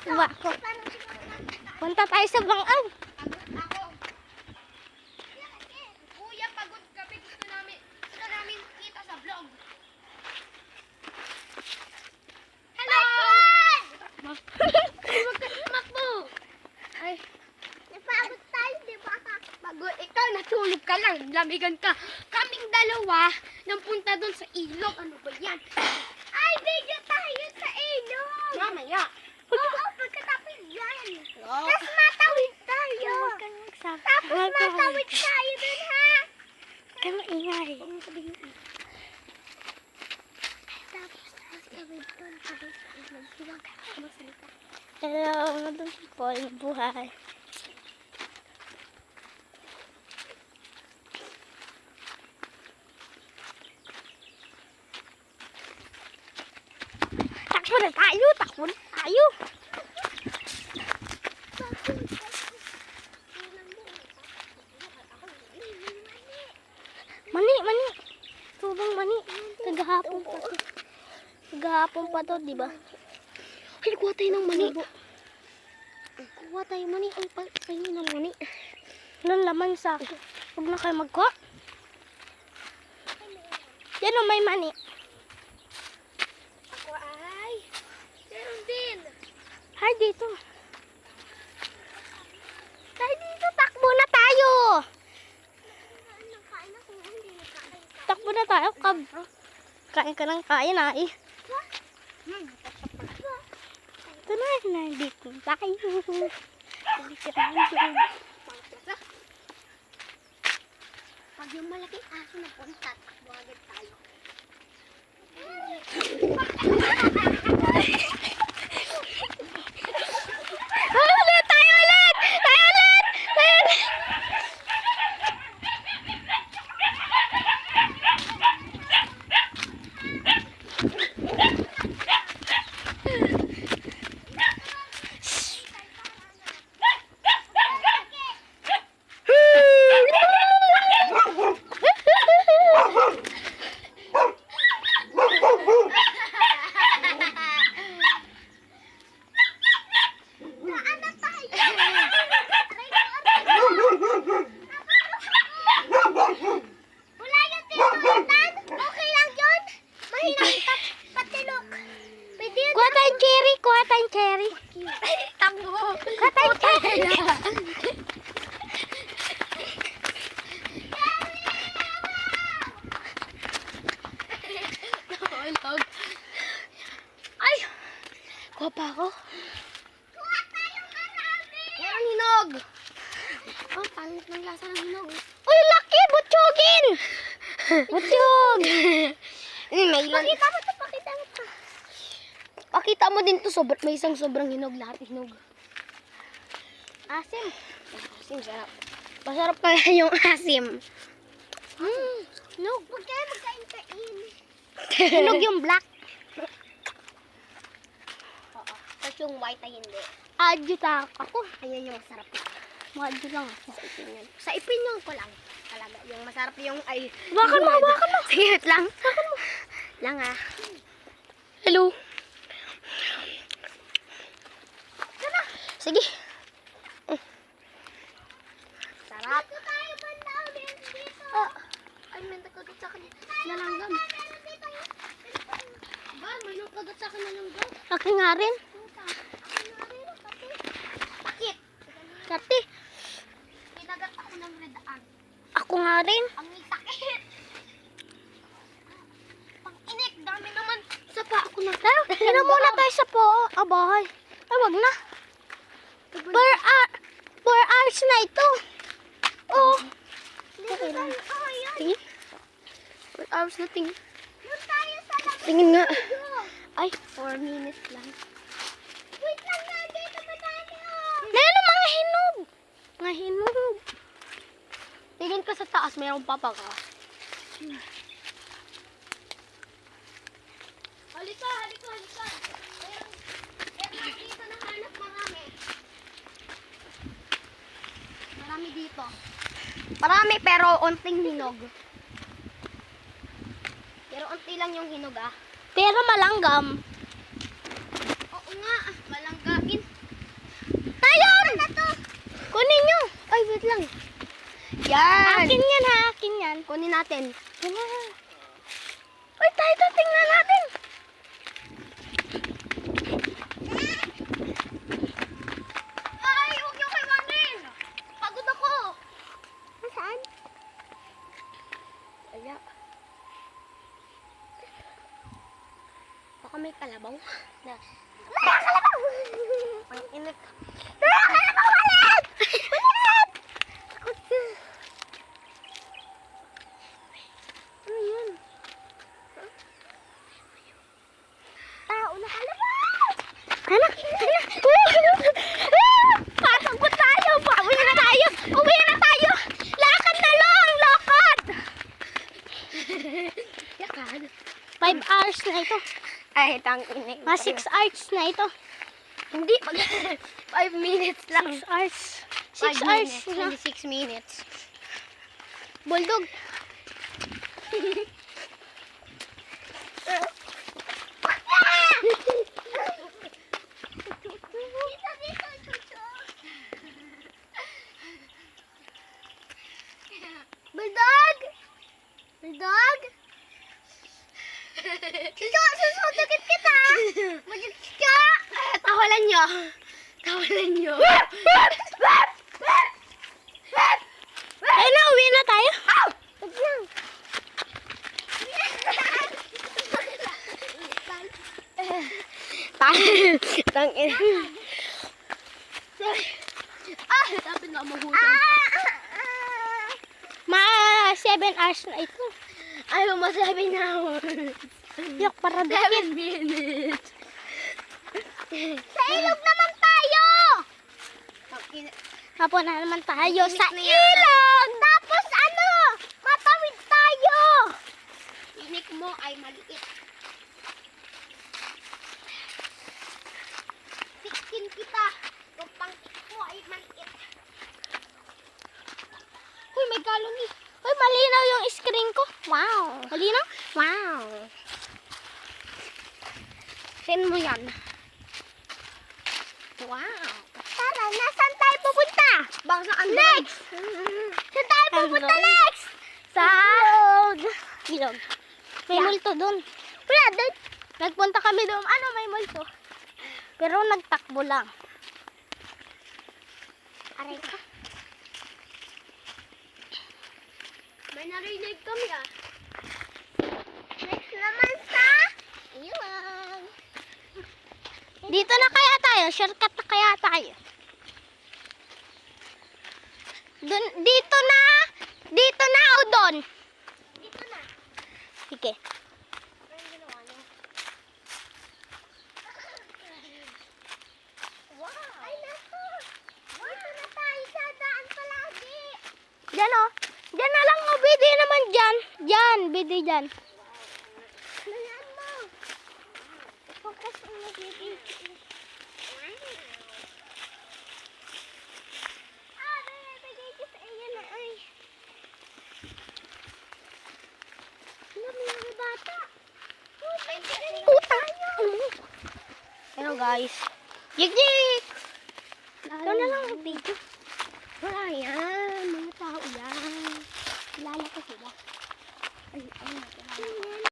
Diba ako? Punta tayo sa bangag. Ako. Kuya, pagod kami. Gusto namin kita sa vlog. Hello! Makbo! Ay, napagod tayo, di ba? Pagod. Ikaw, natulog ka lang. Lamigan ka. Kaming dalawa nang punta doon sa ilog. Ano ba yan? Ay, video tayo sa ilog! Mamaya. Oo, pagkatapos yan. Tapos matawid tayo. Tapos matawid tayo dun, ha? Kaya maingay. Tapos tawid dun. Tapos ilog. Masalita. Hello, mga po yung buhay. Takbo na tayo, takbo na tayo. Mani. Tubang mani. Kagahapon pa to. Kagahapon pa to, di ba? Ay, kuha tayo ng mani. Kuha tayo mani. Ang pagkain ng mani. Walang laman sa akin. Huwag na kayo magkuha. Yan o, may mani. Ako ay. Meron din. Hay, dito. Hay, dito. Takbo na tayo. Nakain ako. Hindi nakain. Takbo na tayo. Kain ka ng kain, ay. Ito na, nandito tayo. Nandito tayo. Pag yung malaking aso na punta, takbo agad tayo. Ulit! Tayo ulit! Tayo ulit! Tayo ulit! Wala yung tinutan. Okay lang yun. Mahina patilok. Pwede yun. Kuha tayong cherry! Kuha tayong cherry! Takbo. Kuha tayong cherry! Nahulog. Ay! Kuha pa ako. Kuha tayo marami. Meron hinog. Oh, pangit ng lasa ng hinog. Uy, laki! Butchogin! Butchog! May ilan. Pakita mo ito, pakita mo ito. Pakita mo din to, may isang sobrang hinog, lahat hinog. Asim. Asim, sarap. Masarap pala yung asim. Hinog. Huwag kayo magkain-kain. Hinog yung black. Oo. Tapos yung white ay hindi. Adyo ta ako. Ayan yung masarap na. Madyo lang ako. Sa ipin yan. Sa ipin yung ko lang. Talaga. Yung masarap yung ay... Hawakan mo, hawakan mo. Sige, wait lang. Lang ah. Hello. Sige. Sarap. Ay, may nakagat sa akin. Nalanggam. Ba, may nakagat sa akin nalanggam. Laki nga rin. Bakit? Kati. Pinagat ako ng redaan. Ako nga rin. Ang sakit. Pang inik, dami naman. Sa pa ako na. Tira muna tayo sa po. Abahay. Ay, wag na. 4 hours na ito. Oo. Okay lang. Tingin. 4 hours na tingin. Doon tayo sa labas. Tingin nga. Ay, 4 minutes lang. Wait lang na, dito ba tayo? Meron mga hinog. Mga hinog. Tingin ka sa taas, mayroong papaga. Halika. Meron dito na hanap marami. Marami dito. Marami pero unting hinog. Pero unti lang yung hinog ah. Pero malanggam. Oo nga, malanggamin. Kunin natin. Yan na. Uy, tayo, tingnan natin. Ay, huwag niyo kaiwanin! Pagod ako! Nasaan? Wala. Baka may kalabaw. Na. Wala kalabaw! Ang init. Wala kalabaw! Ulit! Ulit! Ano yun? Tao na kalabaw! Ano? Pasok po tayo! Uwi na tayo! Uwi na tayo! Lakad na lang! Lakad! Yakad. 5 hours na ito. Ay, tang init. 6 hours na ito. Hindi, 5 minutes lang. 6 hours. 6 5 hours minutes, na. hindi 6 minutes. Bulldog. Bulldog! Bulldog! Ikaw, susundagin kita! Magigit ka! Tawalan nyo. Tawalan nyo. Ayun na, uwi na tayo. Wag lang. Tang init. Dapat na mahutan. Ma, 7 hours na ito. Ayaw mo 7 hours. Yak, para dikit. 7 minutes. Sa ilog naman tayo! Tang init. Hapon na naman tayo sa Init na yan. ilog! Tapos ano? Matawid tayo! Tinik mo ay maliit. 16 kita. Yung pangtik mo ay maliit. Uy, may galon eh. Uy, malinaw yung screen ko. Wow. Malinaw? Wow. Send mo yan. Wow. Tara, nasaan tayo pupunta? Bang sa Next! Saan tayo pupunta Android? next? Sa Ilog. May multo doon. Wala, doon. Nagpunta kami doon. Ano, may multo. Pero nagtakbo lang. Aray ka. May narinig kami ah. Next naman sa ilog. Dito na kaya tayo? Shortcut na kaya tayo? Dito na? Dito na o doon? Dito na. Sige. Ano yung ginawa niyo? Wow! Ay, naku! Dito na tayo sa daan palagi. Diyan o. Diyan na lang o. Bidi naman dyan. Diyan. Bidi dyan. Ayan mo. Focus on the bidi. Bigay ko sa iyo na ay. Ano mga bata? Puta! Hello guys. Yik-yik! Ikaw na lang ang video. Wala yan. Mga tao yan. Kilala ko sila. Ay, ay,